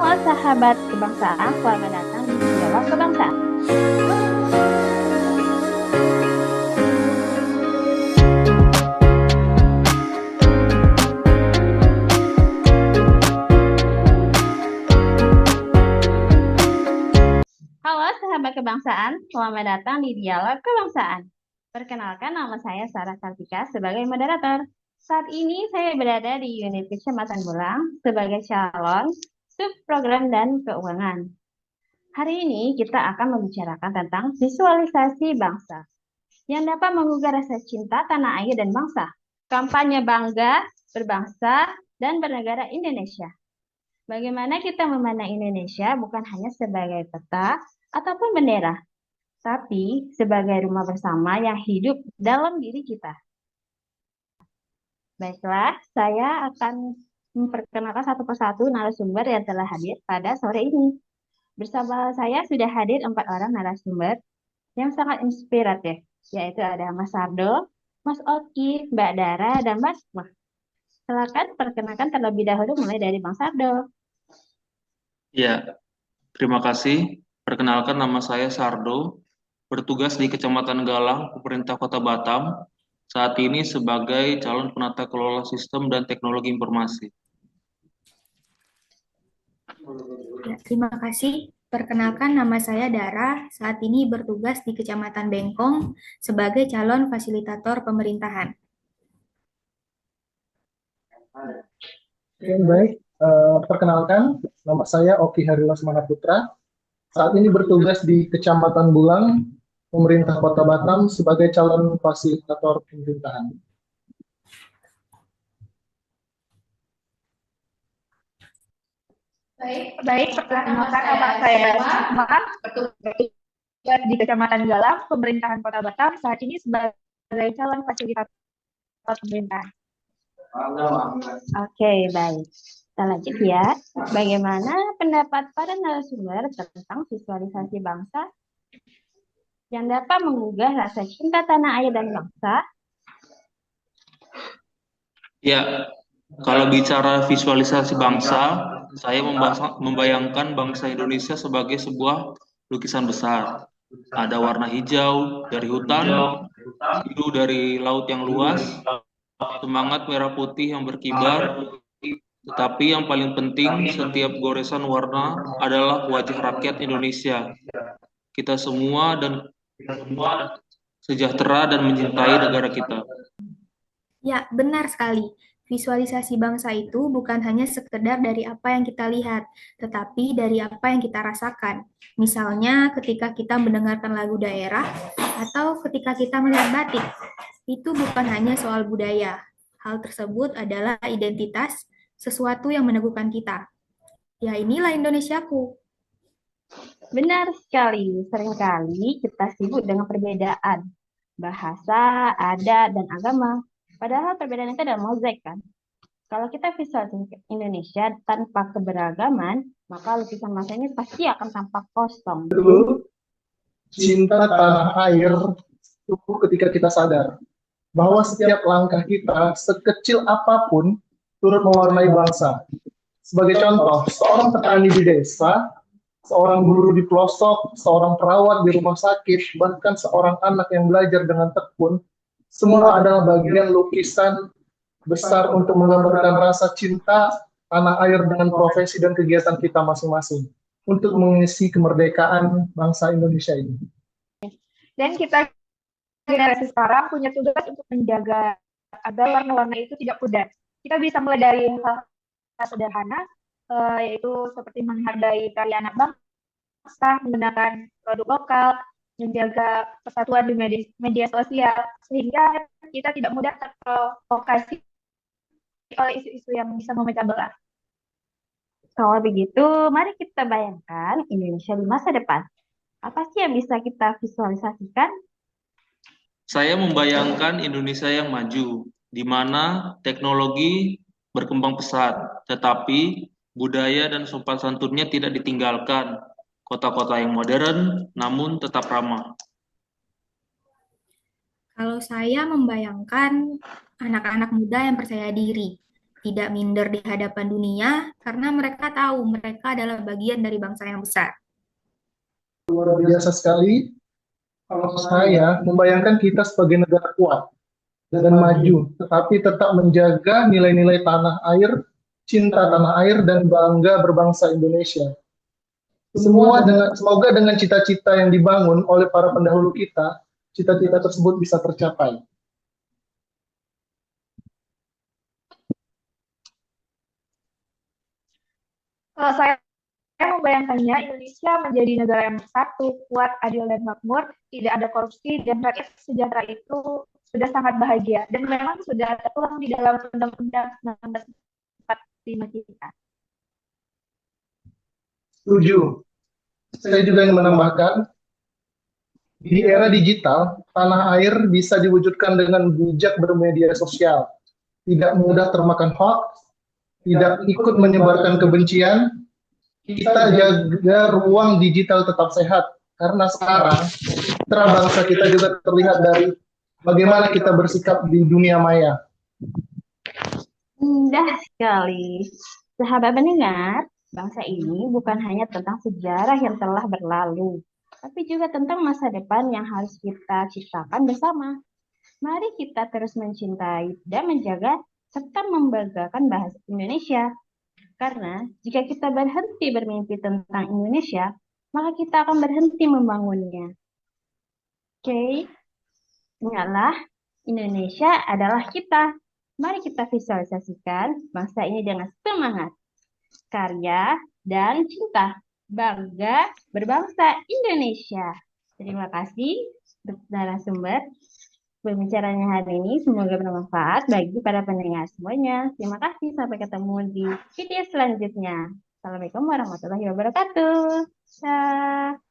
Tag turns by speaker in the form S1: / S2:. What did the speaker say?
S1: Halo sahabat kebangsaan, selamat datang di Dialog Kebangsaan. Halo sahabat kebangsaan, selamat datang di Dialog Kebangsaan. Perkenalkan, nama saya Sarah Kartika sebagai moderator. Saat ini saya berada di unit Kecamatan Bulang sebagai calon subprogram dan keuangan. Hari ini kita akan membicarakan tentang visualisasi bangsa yang dapat menggugah rasa cinta tanah air dan bangsa. Kampanye bangga, berbangsa, dan bernegara Indonesia. Bagaimana kita memandang Indonesia bukan hanya sebagai peta ataupun bendera, tapi sebagai rumah bersama yang hidup dalam diri kita. Baiklah, saya akan memperkenalkan satu persatu narasumber yang telah hadir pada sore ini. Bersama saya sudah hadir 4 orang narasumber yang sangat inspiratif, yaitu ada Mas Sardo, Mas Oki, Mbak Dara, dan Mas Mah. Silakan perkenalkan terlebih dahulu mulai dari Bang Sardo.
S2: Ya, terima kasih. Perkenalkan nama saya Sardo, bertugas di Kecamatan Galang, Pemerintah Kota Batam, saat ini sebagai calon penata kelola sistem dan teknologi informasi.
S3: Ya, terima kasih. Perkenalkan nama saya Dara, saat ini bertugas di Kecamatan Bengkong sebagai calon fasilitator pemerintahan.
S4: Oke, baik. Perkenalkan, nama saya Oki Harilas Mahaputra. Saat ini bertugas di Kecamatan Bulang, Pemerintah Kota Batam sebagai calon fasilitator pemerintahan.
S5: Baik, perkenalkan nama saya Sukma, bertugas di Kecamatan Galang, Pemerintahan Kota Batam, saat ini sebagai calon fasilitator pemerintahan.
S1: Oke, baik. Kita lanjut ya. Bagaimana pendapat para narasumber tentang visualisasi bangsa yang dapat menggugah rasa cinta tanah air dan bangsa?
S2: Ya, kalau bicara visualisasi bangsa, saya membayangkan bangsa Indonesia sebagai sebuah lukisan besar. Ada warna hijau dari hutan, biru dari laut yang luas, semangat merah putih yang berkibar, tetapi yang paling penting setiap goresan warna adalah wajah rakyat Indonesia. Kita semua sejahtera dan mencintai negara kita.
S3: Ya, benar sekali. Visualisasi bangsa itu bukan hanya sekedar dari apa yang kita lihat, tetapi dari apa yang kita rasakan. Misalnya ketika kita mendengarkan lagu daerah atau ketika kita melihat batik. Itu bukan hanya soal budaya. Hal tersebut adalah identitas, sesuatu yang meneguhkan kita. Ya, inilah Indonesiaku.
S1: Benar sekali. Seringkali kita sibuk dengan perbedaan bahasa, adat, dan agama. Padahal perbedaan itu adalah mozaik kan? Kalau kita visualisasi Indonesia tanpa keberagaman, maka lukisan bangsa ini pasti akan tampak kosong.
S4: Cinta tanah air tumbuh ketika kita sadar bahwa setiap langkah kita, sekecil apapun, turut mewarnai bangsa. Sebagai contoh, seorang petani di desa, seorang guru di pelosok, seorang perawat di rumah sakit, bahkan seorang anak yang belajar dengan tekun, semua adalah bagian lukisan besar untuk menggambarkan rasa cinta tanah air dengan profesi dan kegiatan kita masing-masing untuk mengisi kemerdekaan bangsa Indonesia ini.
S5: Dan kita generasi sekarang punya tugas untuk menjaga agar warna-warna itu tidak pudar. Kita bisa mulai dari hal sederhana, yaitu seperti menghargai karya anak bangsa, menggunakan produk lokal, menjaga persatuan di media sosial, sehingga kita tidak mudah terprovokasi oleh isu-isu yang bisa memecah belah.
S1: Kalau begitu, mari kita bayangkan Indonesia di masa depan. Apa sih yang bisa kita visualisasikan?
S2: Saya membayangkan Indonesia yang maju, di mana teknologi berkembang pesat, tetapi budaya dan sopan santunnya tidak ditinggalkan. Kota-kota yang modern, namun tetap ramah.
S3: Kalau saya membayangkan anak-anak muda yang percaya diri, tidak minder di hadapan dunia karena mereka tahu mereka adalah bagian dari bangsa yang besar.
S4: Luar biasa sekali. Kalau saya membayangkan kita sebagai negara kuat dan maju, tetapi tetap menjaga nilai-nilai tanah air, cinta tanah air, dan bangga berbangsa Indonesia. Semoga dengan cita-cita yang dibangun oleh para pendahulu kita, cita-cita tersebut bisa tercapai.
S5: Saya membayangkannya Indonesia menjadi negara yang bersatu, kuat, adil, dan makmur, tidak ada korupsi, dan rakyat sejahtera itu sudah sangat bahagia. Dan memang sudah tertuang di dalam Undang-Undang 1945 kita.
S4: Setuju. Saya juga ingin menambahkan, di era digital, tanah air bisa diwujudkan dengan bijak bermedia sosial, tidak mudah termakan hoax, tidak ikut menyebarkan kebencian. Kita jaga ruang digital tetap sehat, karena sekarang citra bangsa kita juga terlihat dari bagaimana kita bersikap di dunia maya.
S1: Indah sekali. Sahabat pendengar, bangsa ini bukan hanya tentang sejarah yang telah berlalu, tapi juga tentang masa depan yang harus kita ciptakan bersama. Mari kita terus mencintai dan menjaga serta membanggakan bahasa Indonesia. Karena jika kita berhenti bermimpi tentang Indonesia, maka kita akan berhenti membangunnya. Oke, ingatlah, Indonesia adalah kita. Mari kita visualisasikan bangsa ini dengan semangat, karya, dan cinta. Bangga berbangsa Indonesia. Terima kasih untuk narasumber pembicaranya hari ini. Semoga bermanfaat bagi para pendengar semuanya. Terima kasih. Sampai ketemu di video selanjutnya. Assalamualaikum warahmatullahi wabarakatuh. Dah.